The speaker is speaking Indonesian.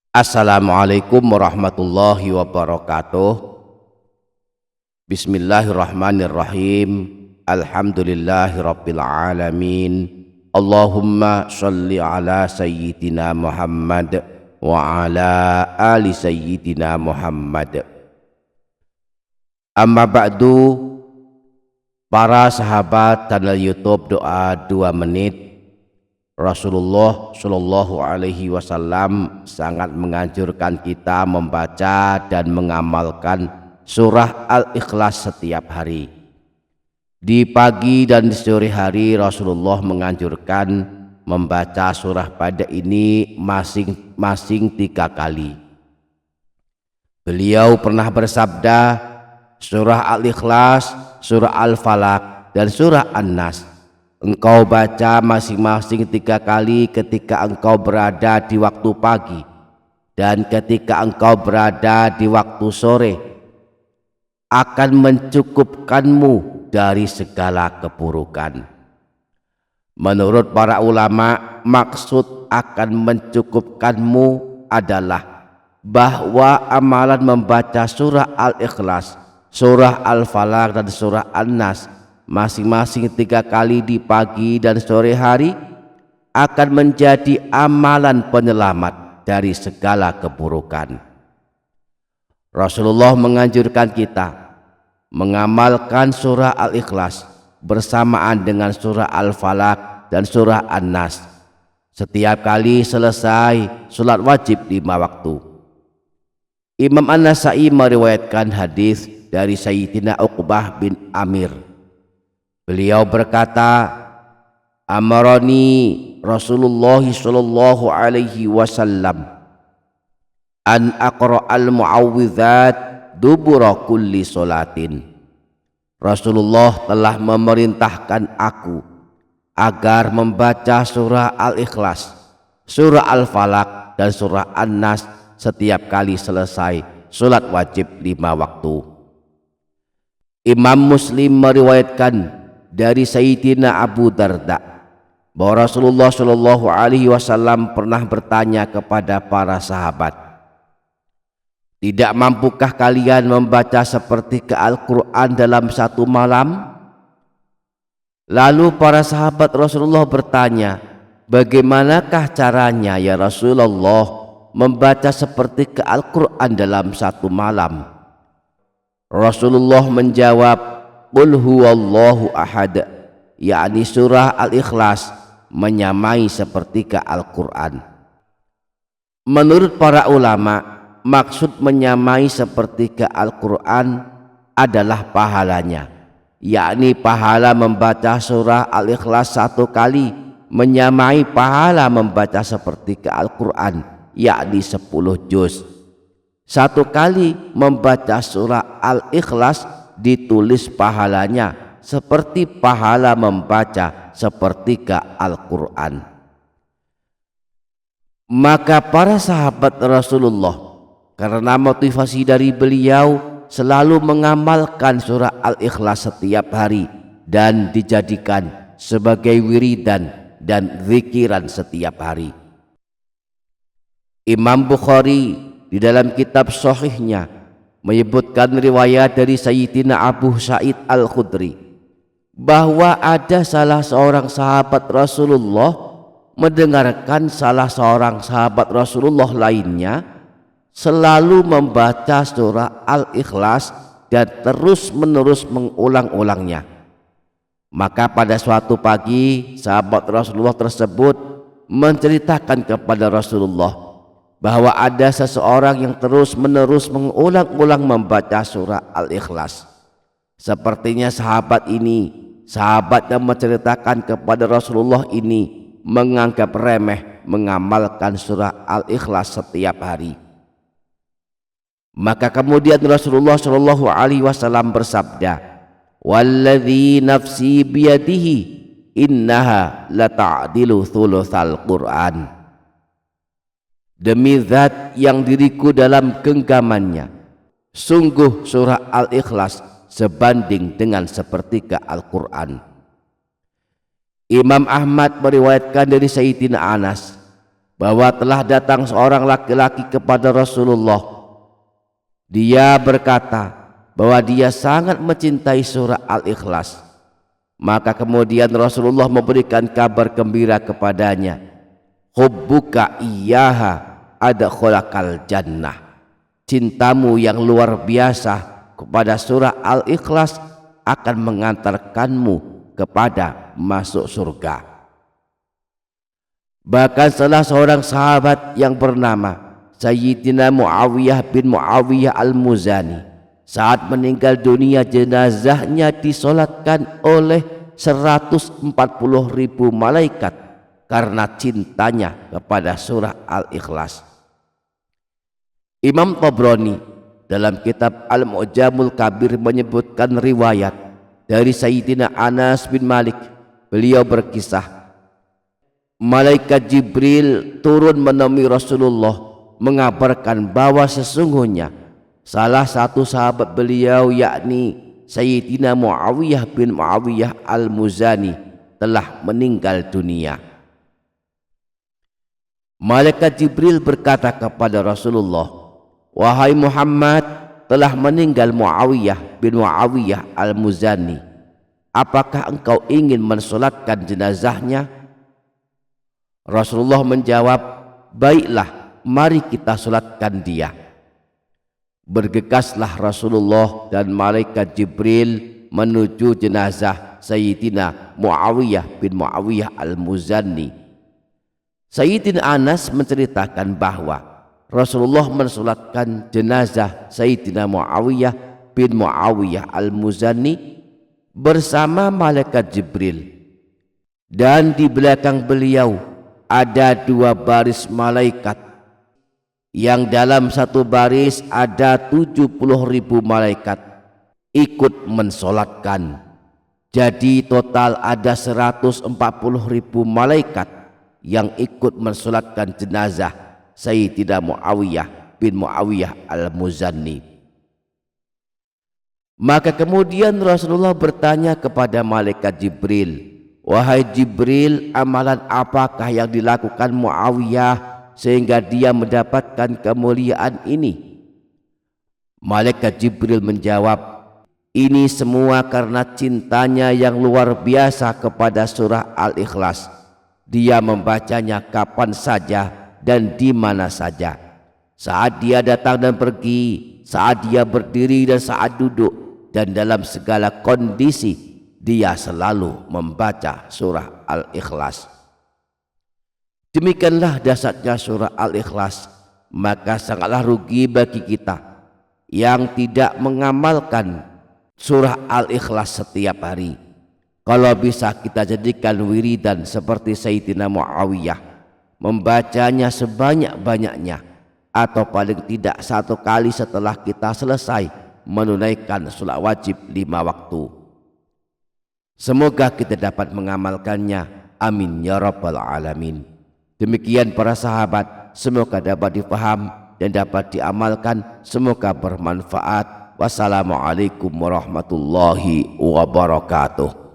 Assalamualaikum warahmatullahi wabarakatuh. Bismillahirrahmanirrahim. Alhamdulillahirabbil alamin. Allahumma shalli ala sayyidina Muhammad wa ala ali sayyidina Muhammad. Amma ba'du, para sahabat channel YouTube Doa 2 Menit. Rasulullah Shallallahu Alaihi Wasallam sangat menganjurkan kita membaca dan mengamalkan surah Al-Ikhlas setiap hari. Di pagi dan di sore hari Rasulullah menganjurkan membaca surah pada ini masing-masing 3 kali. Beliau pernah bersabda, surah Al-Ikhlas, surah Al-Falaq, dan surah An-Nas engkau baca masing-masing 3 kali ketika engkau berada di waktu pagi dan ketika engkau berada di waktu sore, akan mencukupkanmu dari segala keburukan. Menurut para ulama, maksud akan mencukupkanmu adalah bahwa amalan membaca surah Al-Ikhlas, surah Al-Falaq, dan surah An-Nas masing-masing 3 kali di pagi dan sore hari akan menjadi amalan penyelamat dari segala keburukan. Rasulullah menganjurkan kita mengamalkan surah Al-Ikhlas bersamaan dengan surah Al-Falaq dan surah An-Nas setiap kali selesai sholat wajib 5 waktu. Imam An-Nasai meriwayatkan hadis dari Sayyidina Uqbah bin Amir. Beliau berkata, amarani Rasulullah sallallahu alaihi wasallam an aqra'al mu'awwidzat dubura kulli salatin. Rasulullah telah memerintahkan aku agar membaca surah Al-Ikhlas, surah Al-Falaq, dan surah An-Nas setiap kali selesai salat wajib 5 waktu. Imam Muslim meriwayatkan dari Sayyidina Abu Darda bahwa Rasulullah Shallallahu Alaihi Wasallam pernah bertanya kepada para sahabat, tidak mampukah kalian membaca seperti Al-Quran dalam 1 malam? Lalu para sahabat Rasulullah bertanya, bagaimanakah caranya ya Rasulullah membaca seperti Al-Quran dalam 1 malam? Rasulullah menjawab, Qul huwallahu ahad, yakni surah Al-Ikhlas menyamai seperti Al-Quran. Menurut para ulama, maksud menyamai seperti Al-Quran adalah pahalanya, yakni pahala membaca surah Al-Ikhlas 1 kali menyamai pahala membaca seperti Al-Quran, yakni 10 juz. 1 kali membaca surah Al-Ikhlas ditulis pahalanya seperti pahala membaca seperti Al-Quran. Maka para sahabat Rasulullah, karena motivasi dari beliau selalu mengamalkan surah Al-Ikhlas setiap hari dan dijadikan sebagai wiridan dan zikiran setiap hari. Imam Bukhari di dalam kitab Sahihnya menyebutkan riwayat dari Sayyidina Abu Sa'id Al-Khudri bahwa ada salah seorang sahabat Rasulullah mendengarkan salah seorang sahabat Rasulullah lainnya selalu membaca surah Al-Ikhlas dan terus-menerus mengulang-ulangnya. Maka pada suatu pagi sahabat Rasulullah tersebut menceritakan kepada Rasulullah bahwa ada seseorang yang terus-menerus mengulang-ulang membaca surah Al-Ikhlas. Sepertinya sahabat yang menceritakan kepada Rasulullah ini menganggap remeh mengamalkan surah Al-Ikhlas setiap hari. Maka kemudian Rasulullah Shallallahu Alaihi Wasallam bersabda, walladzi nafsi biyadihi innaha lata'dilu thulutsal Qur'an. Demi zat yang diriku dalam genggamannya, sungguh surah Al-Ikhlas sebanding dengan seperti Al-Quran. Imam Ahmad meriwayatkan dari Sayyidina Anas bahwa telah datang seorang laki-laki kepada Rasulullah. Dia berkata bahwa dia sangat mencintai surah Al-Ikhlas. Maka kemudian Rasulullah memberikan kabar gembira kepadanya, hubbuka iyyaha adkhalakal jannah. Cintamu yang luar biasa kepada surah Al-Ikhlas akan mengantarkanmu kepada masuk surga. Bahkan salah seorang sahabat yang bernama Sayyidina Muawiyah bin Muawiyah Al-Muzani, saat meninggal dunia jenazahnya disolatkan oleh 140.000 malaikat karena cintanya kepada surah Al-Ikhlas. Imam Tabrani dalam kitab Al-Mu'jamul Kabir menyebutkan riwayat dari Sayyidina Anas bin Malik. Beliau berkisah, malaikat Jibril turun menemui Rasulullah mengabarkan bahwa sesungguhnya salah satu sahabat beliau, yakni Sayyidina Muawiyah bin Muawiyah Al-Muzani, telah meninggal dunia. Malaikat Jibril berkata kepada Rasulullah, wahai Muhammad, telah meninggal Muawiyah bin Muawiyah Al-Muzani. Apakah engkau ingin mensolatkan jenazahnya? Rasulullah menjawab, baiklah, mari kita solatkan dia. Bergegaslah Rasulullah dan malaikat Jibril menuju jenazah Sayyidina Muawiyah bin Muawiyah Al-Muzani. Sayyidina Anas menceritakan bahwa Rasulullah mensolatkan jenazah Sayyidina Muawiyah bin Muawiyah Al-Muzani bersama malaikat Jibril, dan di belakang beliau ada 2 baris malaikat, yang dalam satu baris ada 70.000 malaikat ikut mensolatkan. Jadi total ada 140.000 malaikat yang ikut mensolatkan jenazah Sayyidina Muawiyah bin Muawiyah Al-Muzani. Maka kemudian Rasulullah bertanya kepada malaikat Jibril, wahai Jibril, amalan apakah yang dilakukan Muawiyah sehingga dia mendapatkan kemuliaan ini? Malaikat Jibril menjawab, ini semua karena cintanya yang luar biasa kepada surah Al-Ikhlas. Dia membacanya kapan saja dan di mana saja, saat dia datang dan pergi, saat dia berdiri dan saat duduk, dan dalam segala kondisi dia selalu membaca surah Al-Ikhlas. Demikianlah dahsyatnya surah Al-Ikhlas. Maka sangatlah rugi bagi kita yang tidak mengamalkan surah Al-Ikhlas setiap hari. Kalau bisa kita jadikan wiridan seperti Sayyidina Muawiyah, membacanya sebanyak-banyaknya, atau paling tidak 1 kali setelah kita selesai menunaikan sholat wajib 5 waktu. Semoga kita dapat mengamalkannya. Amin ya rabbal alamin. Demikian para sahabat, semoga dapat difaham dan dapat diamalkan. Semoga bermanfaat. Wassalamualaikum warahmatullahi wabarakatuh.